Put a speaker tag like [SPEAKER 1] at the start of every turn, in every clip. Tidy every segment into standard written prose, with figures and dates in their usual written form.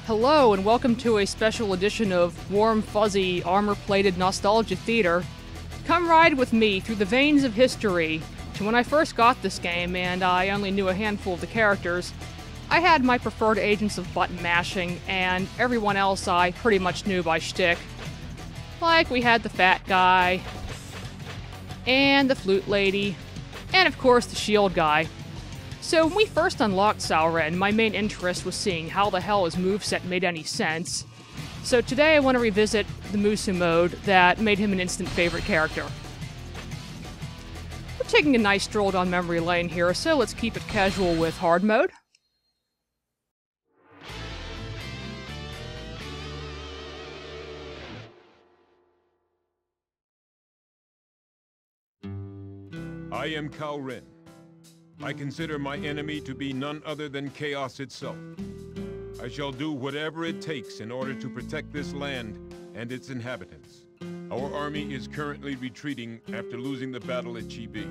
[SPEAKER 1] Hello, and welcome to a special edition of warm, fuzzy, armor-plated nostalgia theater. Come ride with me through the veins of history to when I first got this game and I only knew a handful of the characters. I had my preferred agents of button mashing, and everyone else I pretty much knew by shtick. Like, we had the fat guy, and the flute lady, and of course the shield guy. So when we first unlocked Cao Ren, my main interest was seeing how the hell his moveset made any sense. So today I want to revisit the Musou mode that made him an instant favorite character. We're taking a nice stroll down memory lane here, so let's keep it casual with hard mode.
[SPEAKER 2] I am Cao Ren. I consider my enemy to be none other than chaos itself. I shall do whatever it takes in order to protect this land and its inhabitants. Our army is currently retreating after losing the battle at Chibi.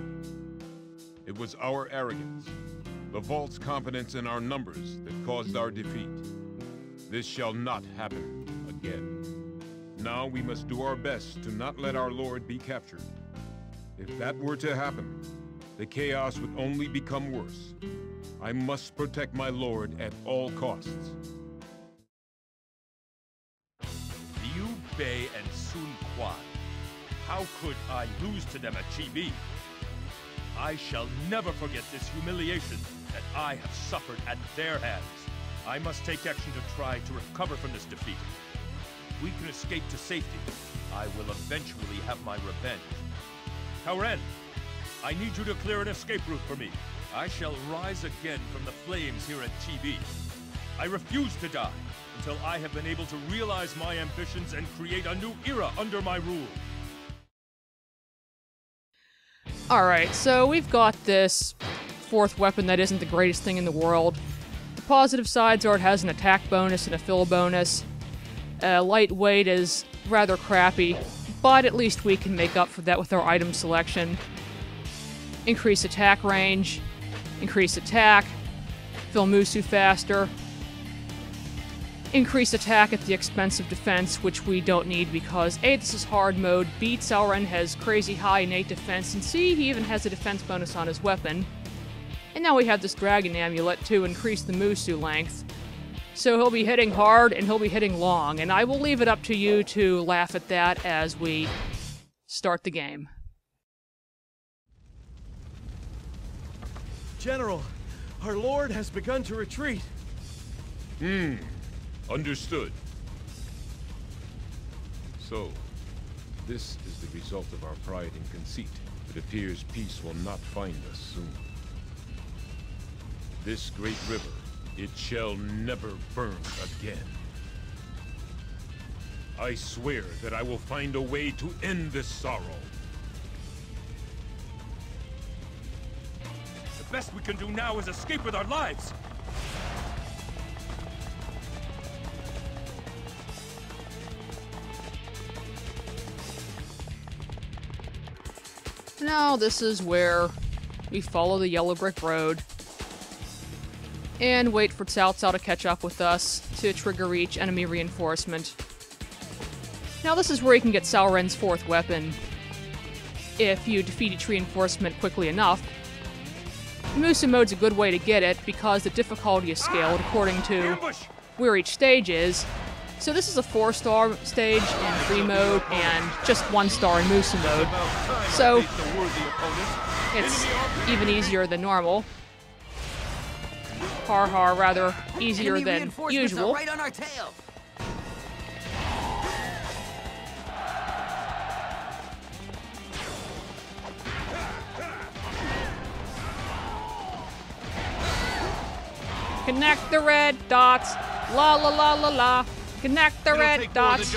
[SPEAKER 2] It was our arrogance, the false confidence in our numbers that caused our defeat. This shall not happen again. Now we must do our best to not let our lord be captured. If that were to happen, the chaos would only become worse. I must protect my lord at all costs.
[SPEAKER 3] Liu Bei and Sun Quan. How could I lose to them at Chibi? I shall never forget this humiliation that I have suffered at their hands. I must take action to try to recover from this defeat. If we can escape to safety, I will eventually have my revenge. Cao Ren, I need you to clear an escape route for me. I shall rise again from the flames here at Chibi. I refuse to die until I have been able to realize my ambitions and create a new era under my rule.
[SPEAKER 1] Alright, so we've got this fourth weapon that isn't the greatest thing in the world. The positive sides are it has an attack bonus and a fill bonus. Lightweight is rather crappy, but at least we can make up for that with our item selection. Increase attack range, increase attack, fill Musou faster, increase attack at the expense of defense, which we don't need because A, this is hard mode, B, Cao Ren has crazy high innate defense, and C, he even has a defense bonus on his weapon. And now we have this dragon amulet to increase the Musou length. So he'll be hitting hard and he'll be hitting long, and I will leave it up to you to laugh at that as we start the game.
[SPEAKER 4] General, our lord has begun to retreat.
[SPEAKER 2] Understood. So, this is the result of our pride and conceit. It appears peace will not find us soon. This great river, it shall never burn again. I swear that I will find a way to end this sorrow.
[SPEAKER 3] The best we can do now is escape with our lives.
[SPEAKER 1] Now this is where we follow the yellow brick road and wait for Cao Cao to catch up with us to trigger each enemy reinforcement. Now this is where you can get Cao Ren's fourth weapon if you defeat each reinforcement quickly enough. Musou mode's a good way to get it because the difficulty is scaled according to where each stage is. So this is a 4-star stage in free mode and just 1-star in Musou mode. So it's even easier than normal. Har, rather easier than usual.
[SPEAKER 5] Right on our tail.
[SPEAKER 1] Connect the red dots. La la la la la. Connect the red dots.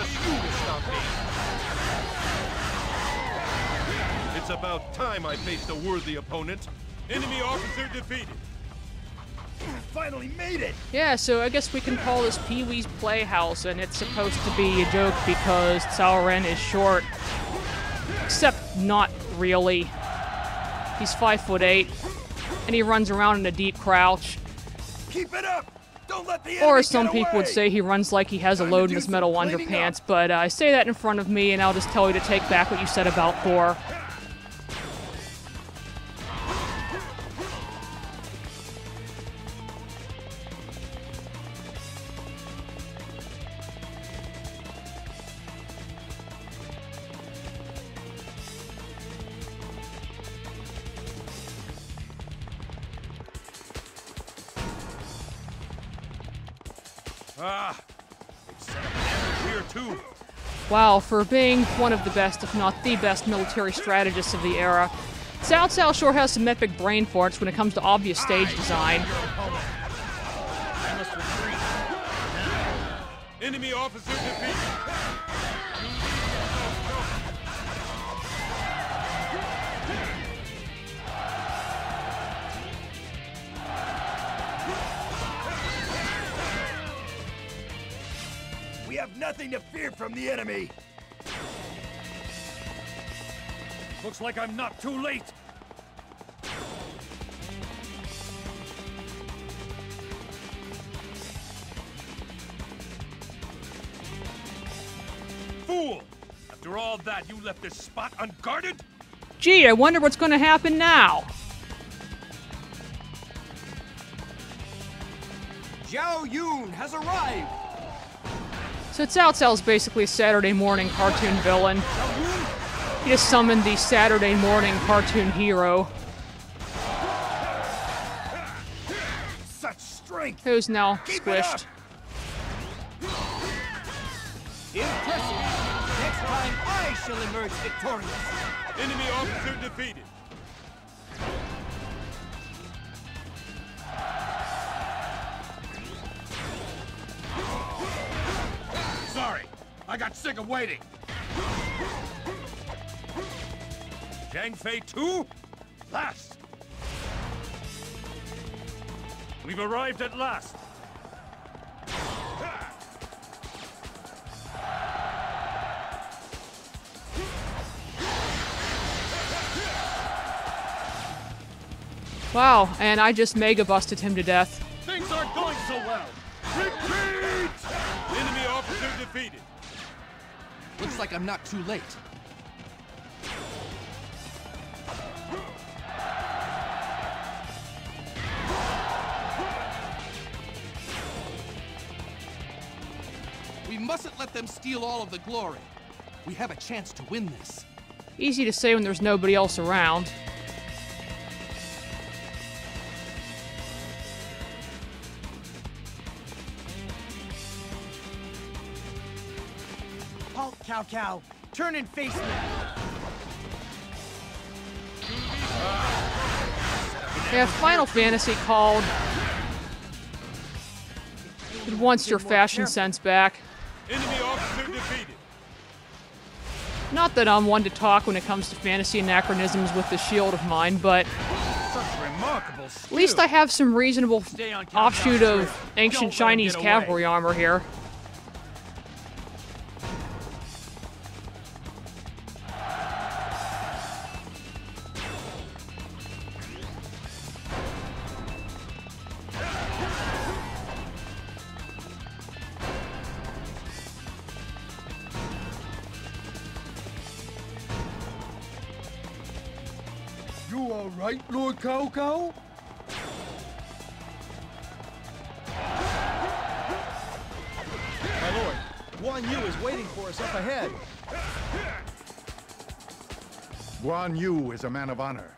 [SPEAKER 3] It's about time I faced a worthy opponent.
[SPEAKER 2] Enemy officer defeated.
[SPEAKER 4] Finally made it!
[SPEAKER 1] Yeah, so I guess we can call this Pee-wee's Playhouse, and it's supposed to be a joke because Cao Ren is short. Except not really. He's 5'8", and he runs around in a deep crouch.
[SPEAKER 4] Keep it up! Don't let the
[SPEAKER 1] Or
[SPEAKER 4] enemy
[SPEAKER 1] as some
[SPEAKER 4] get
[SPEAKER 1] people would
[SPEAKER 4] away!
[SPEAKER 1] say, he runs like he has a
[SPEAKER 4] Time to
[SPEAKER 1] load in
[SPEAKER 4] do
[SPEAKER 1] his
[SPEAKER 4] some
[SPEAKER 1] metal
[SPEAKER 4] cleaning
[SPEAKER 1] underpants,
[SPEAKER 4] up.
[SPEAKER 1] but say that in front of me and I'll just tell you to take back what you said about Thor.
[SPEAKER 3] Ah, they've set up an ambush here too.
[SPEAKER 1] Wow, for being one of the best, if not the best, military strategists of the era, Cao Cao sure has some epic brain farts when it comes to obvious stage design.
[SPEAKER 4] I must retreat.
[SPEAKER 2] Enemy officer defeated.
[SPEAKER 4] We have nothing to fear from the enemy.
[SPEAKER 3] Looks like I'm not too late. Fool! After all that, you left this spot unguarded?
[SPEAKER 1] Gee, I wonder what's going to happen now.
[SPEAKER 4] Zhao Yun has arrived.
[SPEAKER 1] So Cao Cao's basically a Saturday morning cartoon villain. He just summoned the Saturday morning cartoon hero,
[SPEAKER 4] Such strength.
[SPEAKER 1] who's now
[SPEAKER 4] Keep it up.
[SPEAKER 1] squished.
[SPEAKER 4] Impressive. Next time I shall emerge victorious.
[SPEAKER 2] Enemy officer defeated.
[SPEAKER 3] Sorry, I got sick of waiting. Zhang Fei 2? Last! We've arrived at last.
[SPEAKER 1] Wow, and I just mega busted him to death.
[SPEAKER 3] Things aren't going so well. Retreat!
[SPEAKER 2] Enemy officer defeated.
[SPEAKER 5] Looks like I'm not too late. We mustn't let them steal all of the glory. We have a chance to win this.
[SPEAKER 1] Easy to say when there's nobody else around.
[SPEAKER 4] Halt, Cao Cao. Turn and face me.
[SPEAKER 1] They have Final Fantasy called. It wants your fashion sense back.
[SPEAKER 2] Enemy officer defeated.
[SPEAKER 1] Not that I'm one to talk when it comes to fantasy anachronisms with the shield of mine, but
[SPEAKER 3] Such remarkable
[SPEAKER 1] at least I have some reasonable
[SPEAKER 3] Stay on Cao
[SPEAKER 1] offshoot
[SPEAKER 3] Cao's
[SPEAKER 1] of
[SPEAKER 3] trail.
[SPEAKER 1] ancient
[SPEAKER 3] Don't let him
[SPEAKER 1] Chinese
[SPEAKER 3] get
[SPEAKER 1] cavalry
[SPEAKER 3] away.
[SPEAKER 1] armor here.
[SPEAKER 4] You all right, Lord Cao Cao? My lord, Guan Yu is waiting for us up ahead.
[SPEAKER 6] Guan Yu is a man of honor.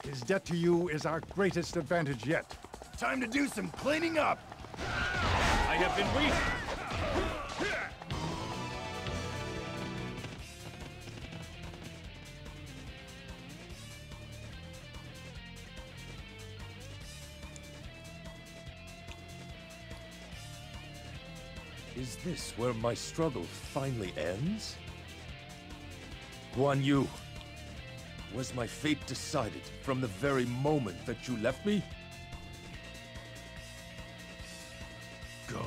[SPEAKER 6] His debt to you is our greatest advantage yet.
[SPEAKER 4] Time to do some cleaning up.
[SPEAKER 3] I have been waiting. Is this where my struggle finally ends? Guan Yu, was my fate decided from the very moment that you left me? Go.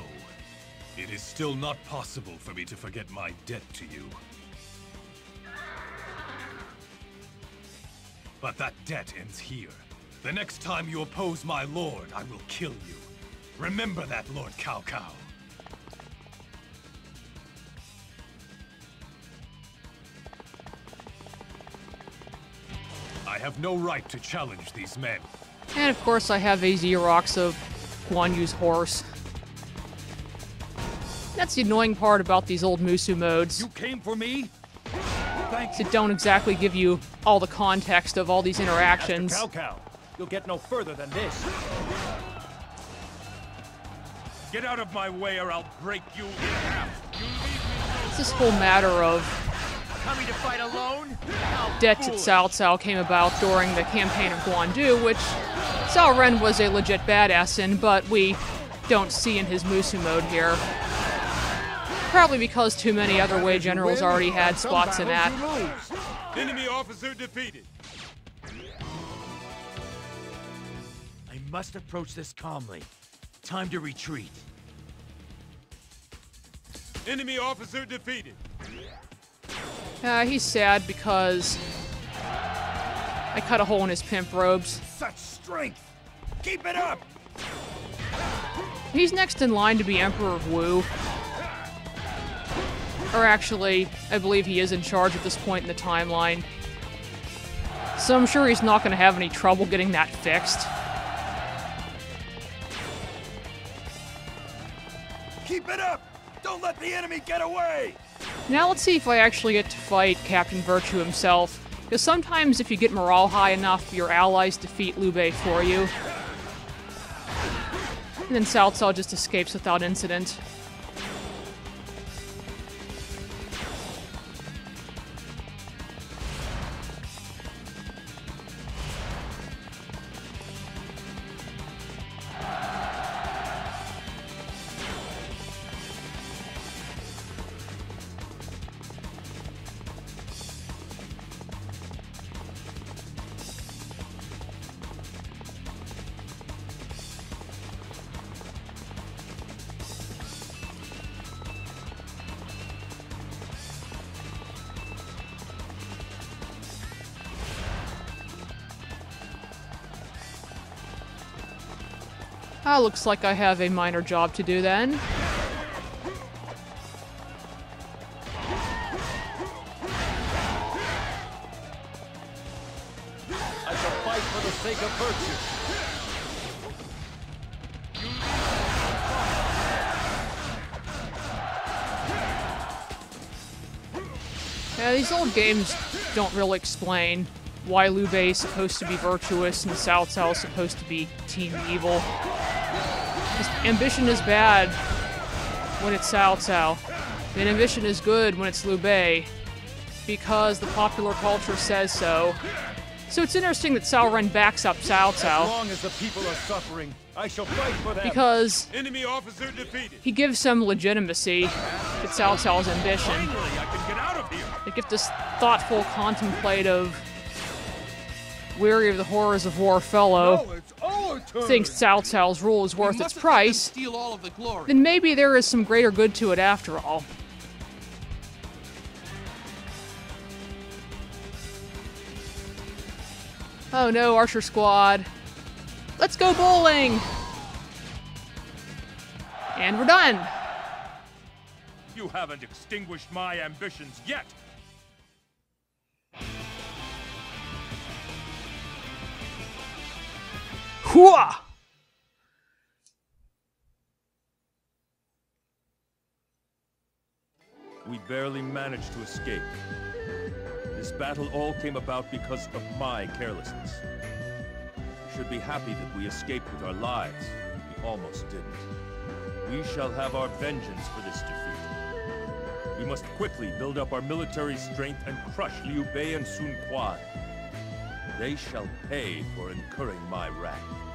[SPEAKER 3] It is still not possible for me to forget my debt to you. But that debt ends here. The next time you oppose my lord, I will kill you.
[SPEAKER 7] Remember that, Lord Cao Cao. I have no right to challenge these men.
[SPEAKER 1] And of course I have a Xerox of Guan Yu's horse. That's the annoying part about these old Musou modes.
[SPEAKER 3] You came for me? Thank
[SPEAKER 1] They don't exactly give you all the context of all these interactions.
[SPEAKER 4] Cao Cao, you'll get no further than this.
[SPEAKER 3] Get out of my way or I'll break you in half. You leave me
[SPEAKER 1] It's this whole matter of
[SPEAKER 4] Coming to fight alone? How
[SPEAKER 1] debts at Cao Cao came about during the campaign of Guan Yu, which Cao Ren was a legit badass in, but we don't see in his Musou mode here. Probably because too many other Wei generals already had spots in that.
[SPEAKER 2] Enemy officer defeated.
[SPEAKER 4] I must approach this calmly. Time to retreat.
[SPEAKER 2] Enemy officer defeated.
[SPEAKER 1] He's sad because I cut a hole in his pimp robes.
[SPEAKER 4] Such strength! Keep it up!
[SPEAKER 1] He's next in line to be Emperor of Wu. Or actually, I believe he is in charge at this point in the timeline. So I'm sure he's not going to have any trouble getting that fixed.
[SPEAKER 4] Keep it up! Don't let the enemy get away!
[SPEAKER 1] Now let's see if I actually get to fight Captain Virtue himself. Because sometimes if you get morale high enough, your allies defeat Liu Bei for you. And then Cao Cao just escapes without incident. Looks like I have a minor job to do then.
[SPEAKER 4] I shall fight for the sake of virtue.
[SPEAKER 1] Yeah, these old games don't really explain why Liu Bei is supposed to be virtuous and Cao Cao is supposed to be team evil. His ambition is bad when it's Cao Cao, and ambition is good when it's Liu Bei, because the popular culture says so. So it's interesting that Cao Ren backs up Cao
[SPEAKER 4] As
[SPEAKER 1] Cao,
[SPEAKER 4] long as the people are suffering, I shall fight for them.
[SPEAKER 1] because
[SPEAKER 2] Enemy officer defeated.
[SPEAKER 1] he gives some legitimacy to Cao Cao's ambition.
[SPEAKER 3] Finally, I can get out of here.
[SPEAKER 1] They give this thoughtful, contemplative, weary of the horrors of war fellow thinks Cao Cao's rule is worth its
[SPEAKER 5] Mustn't let them
[SPEAKER 1] price,
[SPEAKER 5] steal all of the glory.
[SPEAKER 1] then maybe there is some greater good to it after all. Oh no, Archer Squad. Let's go bowling! And we're done!
[SPEAKER 3] You haven't extinguished my ambitions yet.
[SPEAKER 1] Hooah!
[SPEAKER 3] We barely managed to escape. This battle all came about because of my carelessness. We should be happy that we escaped with our lives. We almost didn't. We shall have our vengeance for this defeat. We must quickly build up our military strength and crush Liu Bei and Sun Quan. They shall pay for incurring my wrath.